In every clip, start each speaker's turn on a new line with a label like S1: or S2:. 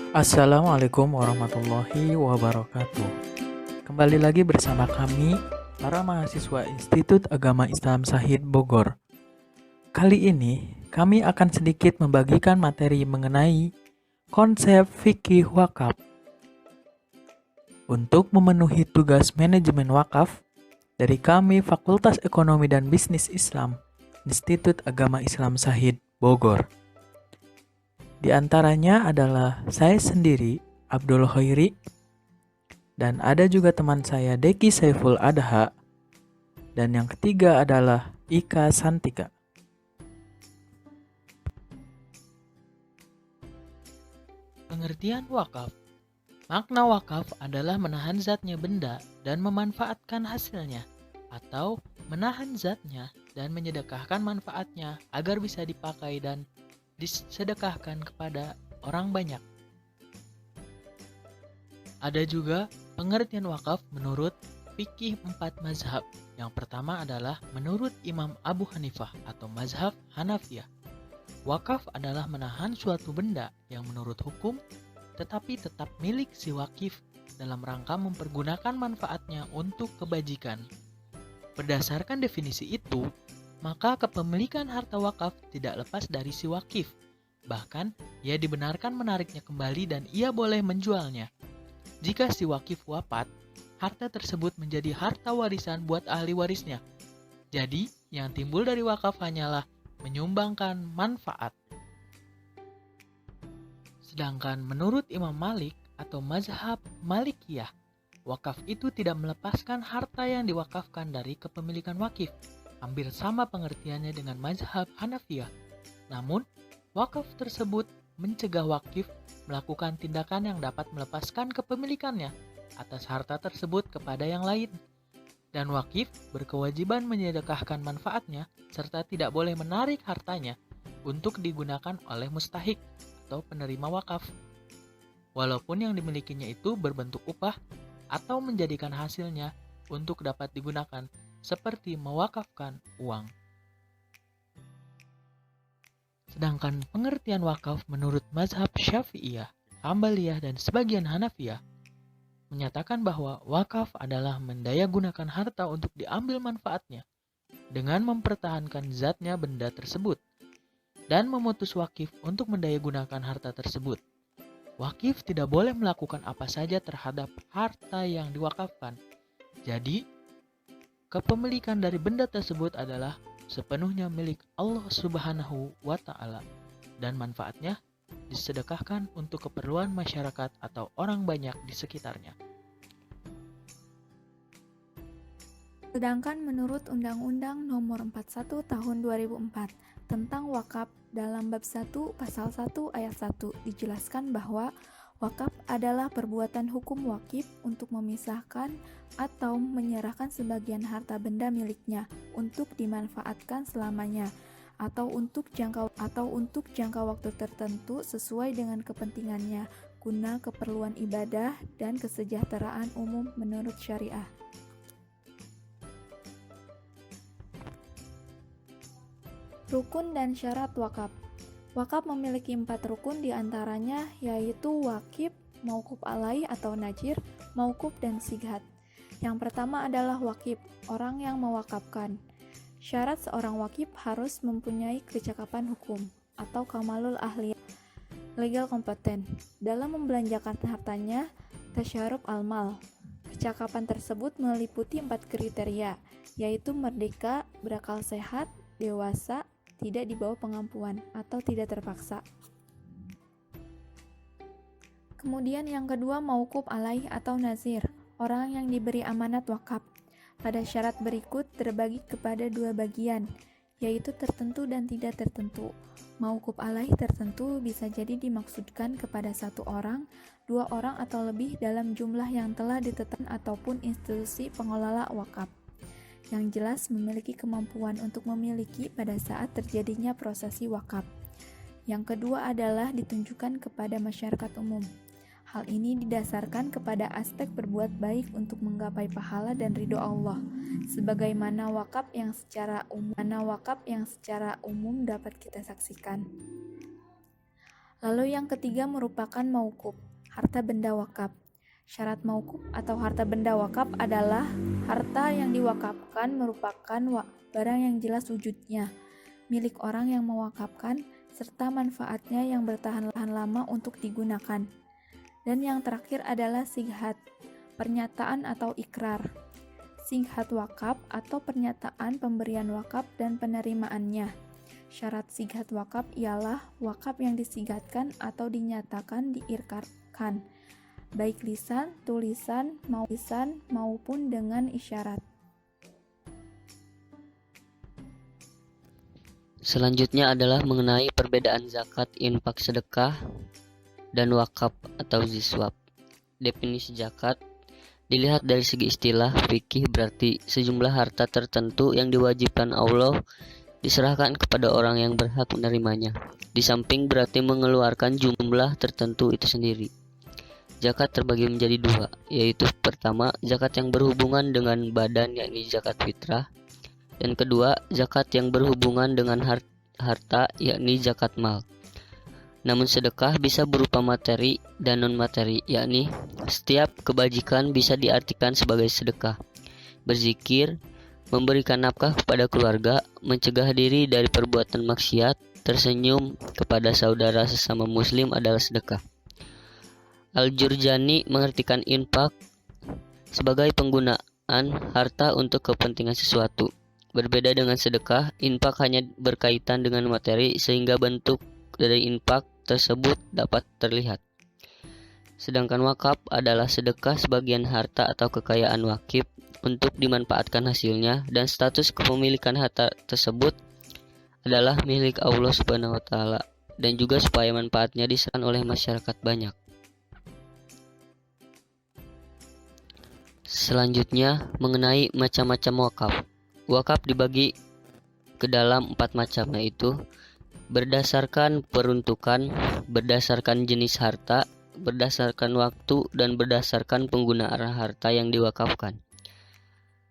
S1: Assalamualaikum warahmatullahi wabarakatuh. Kembali lagi bersama kami, para mahasiswa Institut Agama Islam Syahid Bogor. Kali ini, kami akan sedikit membagikan materi mengenai konsep fikih wakaf. Untuk memenuhi tugas manajemen wakaf, dari kami Fakultas Ekonomi dan Bisnis Islam, Institut Agama Islam Syahid Bogor. Di antaranya adalah saya sendiri, Abdul Khairi, dan ada juga teman saya Deki Saiful Adha, dan yang ketiga adalah Ika Santika.
S2: Pengertian wakaf. Makna wakaf adalah menahan zatnya benda dan memanfaatkan hasilnya, atau menahan zatnya dan menyedekahkan manfaatnya agar bisa dipakai dan disedekahkan kepada orang banyak. Ada juga pengertian wakaf menurut fikih 4 mazhab. Yang pertama adalah menurut Imam Abu Hanifah atau mazhab Hanafiyah. Wakaf adalah menahan suatu benda yang menurut hukum tetapi tetap milik si wakif dalam rangka mempergunakan manfaatnya untuk kebajikan. Berdasarkan definisi itu, maka kepemilikan harta wakaf tidak lepas dari si wakif. Bahkan, ia dibenarkan menariknya kembali dan ia boleh menjualnya. Jika si wakif wafat, harta tersebut menjadi harta warisan buat ahli warisnya. Jadi, yang timbul dari wakaf hanyalah menyumbangkan manfaat. Sedangkan menurut Imam Malik atau mazhab Malikiyah, wakaf itu tidak melepaskan harta yang diwakafkan dari kepemilikan wakif. Hampir sama pengertiannya dengan mazhab Hanafiyah. Namun, wakaf tersebut mencegah wakif melakukan tindakan yang dapat melepaskan kepemilikannya atas harta tersebut kepada yang lain. Dan wakif berkewajiban menyedekahkan manfaatnya serta tidak boleh menarik hartanya untuk digunakan oleh mustahik atau penerima wakaf. Walaupun yang dimilikinya itu berbentuk upah atau menjadikan hasilnya untuk dapat digunakan seperti mewakafkan uang. Sedangkan pengertian wakaf menurut mazhab Syafi'iyah, Hambaliyah dan sebagian Hanafiyah menyatakan bahwa wakaf adalah mendayagunakan harta untuk diambil manfaatnya dengan mempertahankan zatnya benda tersebut dan memutus wakif untuk mendayagunakan harta tersebut. Wakif tidak boleh melakukan apa saja terhadap harta yang diwakafkan. Jadi, kepemilikan dari benda tersebut adalah sepenuhnya milik Allah Subhanahu wa Ta'ala dan manfaatnya disedekahkan untuk keperluan masyarakat atau orang banyak di sekitarnya.
S3: Sedangkan menurut Undang-Undang Nomor 41 Tahun 2004 tentang wakaf dalam bab 1 pasal 1 ayat 1 dijelaskan bahwa wakaf adalah perbuatan hukum wakif untuk memisahkan atau menyerahkan sebagian harta benda miliknya untuk dimanfaatkan selamanya atau untuk jangka waktu tertentu sesuai dengan kepentingannya guna keperluan ibadah dan kesejahteraan umum menurut syariah. Rukun dan syarat wakaf. Wakaf memiliki 4 rukun diantaranya yaitu wakif, mauquf alaih atau najir, mauquf dan sighat. Yang pertama adalah wakif, orang yang mewakafkan. Syarat seorang wakif harus mempunyai kecakapan hukum atau kamalul ahliyah, legal kompeten dalam membelanjakan hartanya, tasyaruf al-mal. Kecakapan tersebut meliputi 4 kriteria, yaitu merdeka, berakal sehat, dewasa, tidak di bawah pengampuan, atau tidak terpaksa. Kemudian yang kedua mauquf alaih atau nazir, orang yang diberi amanat wakaf. Pada syarat berikut terbagi kepada 2 bagian, yaitu tertentu dan tidak tertentu. Mauquf alaih tertentu bisa jadi dimaksudkan kepada 1 orang, 2 orang atau lebih dalam jumlah yang telah ditetapkan ataupun institusi pengelola wakaf yang jelas memiliki kemampuan untuk memiliki pada saat terjadinya prosesi wakaf. Yang kedua adalah ditunjukkan kepada masyarakat umum. Hal ini didasarkan kepada aspek berbuat baik untuk menggapai pahala dan ridho Allah, sebagaimana wakaf yang secara umum dapat kita saksikan. Lalu yang ketiga merupakan mauquf, harta benda wakaf. Syarat mauquf atau harta benda wakaf adalah harta yang diwakafkan merupakan barang yang jelas wujudnya, milik orang yang mewakafkan, serta manfaatnya yang bertahan lama untuk digunakan. Dan yang terakhir adalah sighat, pernyataan atau ikrar. Sighat wakaf atau pernyataan pemberian wakaf dan penerimaannya. Syarat sighat wakaf ialah wakaf yang disigatkan atau dinyatakan diikrarkan, baik lisan, tulisan, maupun dengan isyarat.
S4: Selanjutnya adalah mengenai perbedaan zakat, infak, sedekah, dan wakaf atau ziswab. Definisi zakat dilihat dari segi istilah fikih berarti sejumlah harta tertentu yang diwajibkan Allah diserahkan kepada orang yang berhak menerimanya. Di samping berarti mengeluarkan jumlah tertentu itu sendiri. Zakat terbagi menjadi dua, yaitu pertama, zakat yang berhubungan dengan badan yakni zakat fitrah, dan kedua, zakat yang berhubungan dengan harta yakni zakat mal. Namun sedekah bisa berupa materi dan non-materi, yakni setiap kebajikan bisa diartikan sebagai sedekah. Berzikir, memberikan nafkah kepada keluarga, mencegah diri dari perbuatan maksiat, tersenyum kepada saudara sesama muslim adalah sedekah. Al-Jurjani mengartikan infak sebagai penggunaan harta untuk kepentingan sesuatu. Berbeda dengan sedekah, infak hanya berkaitan dengan materi sehingga bentuk dari infak tersebut dapat terlihat. Sedangkan wakaf adalah sedekah sebagian harta atau kekayaan wakif untuk dimanfaatkan hasilnya, dan status kepemilikan harta tersebut adalah milik Allah Subhanahu wa taala, dan juga supaya manfaatnya diserahkan oleh masyarakat banyak. Selanjutnya mengenai macam-macam wakaf. Wakaf dibagi ke dalam 4 macam, yaitu berdasarkan peruntukan, berdasarkan jenis harta, berdasarkan waktu, dan berdasarkan penggunaan harta yang diwakafkan.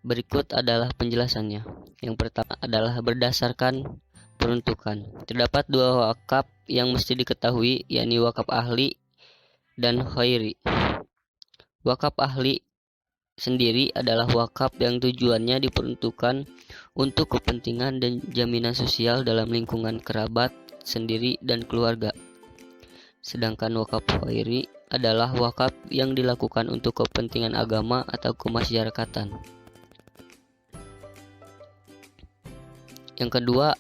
S4: Berikut adalah penjelasannya. Yang pertama adalah berdasarkan peruntukan. Terdapat 2 wakaf yang mesti diketahui, yakni wakaf ahli dan khairi. Wakaf ahli sendiri adalah wakaf yang tujuannya diperuntukkan untuk kepentingan dan jaminan sosial dalam lingkungan kerabat sendiri dan keluarga. Sedangkan wakaf khairi adalah wakaf yang dilakukan untuk kepentingan agama atau kemasyarakatan. Yang kedua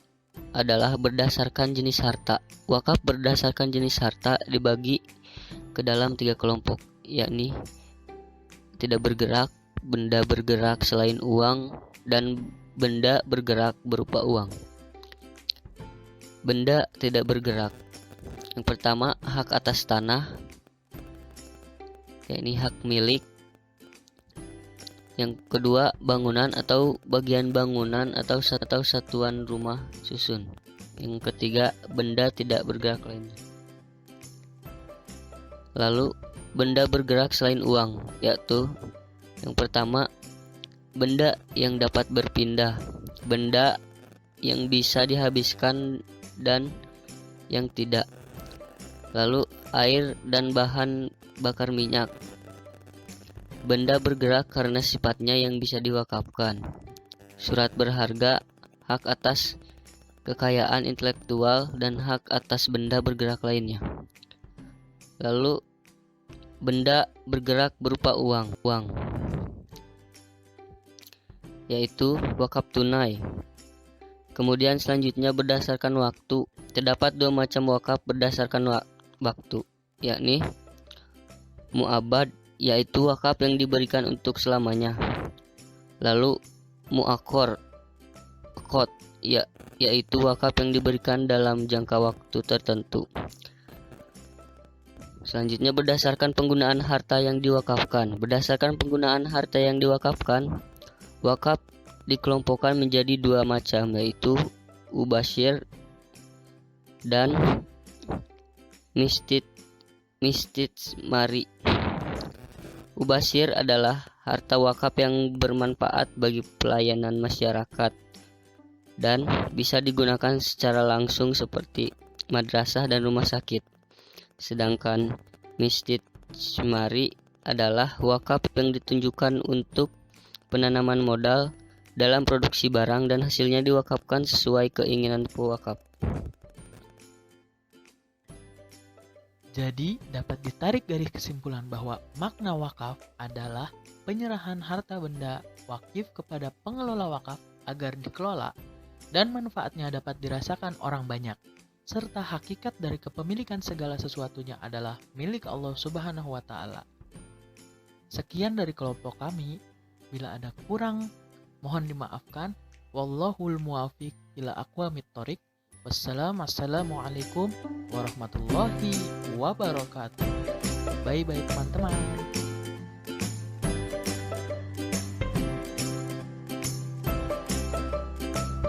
S4: adalah berdasarkan jenis harta. Wakaf berdasarkan jenis harta dibagi ke dalam 3 kelompok, yakni tidak bergerak, benda bergerak selain uang, dan benda bergerak berupa uang. Benda tidak bergerak. Yang pertama, hak atas tanah, yakni hak milik. Yang kedua, bangunan atau bagian bangunan atau satuan rumah susun. Yang ketiga, benda tidak bergerak lainnya. Lalu, benda bergerak selain uang, yaitu yang pertama, benda yang dapat berpindah, benda yang bisa dihabiskan dan yang tidak. Lalu air dan bahan bakar minyak. Benda bergerak karena sifatnya yang bisa diwakafkan. Surat berharga, hak atas kekayaan intelektual, dan hak atas benda bergerak lainnya. Lalu benda bergerak berupa uang, yaitu wakaf tunai. Kemudian selanjutnya berdasarkan waktu. Terdapat 2 macam wakaf berdasarkan waktu, yakni mu'abad, yaitu wakaf yang diberikan untuk selamanya. Lalu mu'akhor, yaitu wakaf yang diberikan dalam jangka waktu tertentu. Selanjutnya berdasarkan penggunaan harta yang diwakafkan. Berdasarkan penggunaan harta yang diwakafkan, wakaf dikelompokkan menjadi 2 macam, yaitu ubasyir dan mistismari. Ubasyir adalah harta wakaf yang bermanfaat bagi pelayanan masyarakat dan bisa digunakan secara langsung seperti madrasah dan rumah sakit. Sedangkan istismari adalah wakaf yang ditunjukkan untuk penanaman modal dalam produksi barang dan hasilnya diwakafkan sesuai keinginan pewakaf.
S2: Jadi, dapat ditarik dari kesimpulan bahwa makna wakaf adalah penyerahan harta benda wakif kepada pengelola wakaf agar dikelola dan manfaatnya dapat dirasakan orang banyak, serta hakikat dari kepemilikan segala sesuatunya adalah milik Allah Subhanahu wa Ta'ala. Sekian dari kelompok kami. Bila ada kurang, mohon dimaafkan. Wallahul muwafiq ila aqwamit thoriq. Wassalamualaikum warahmatullahi wabarakatuh. Bye bye teman-teman.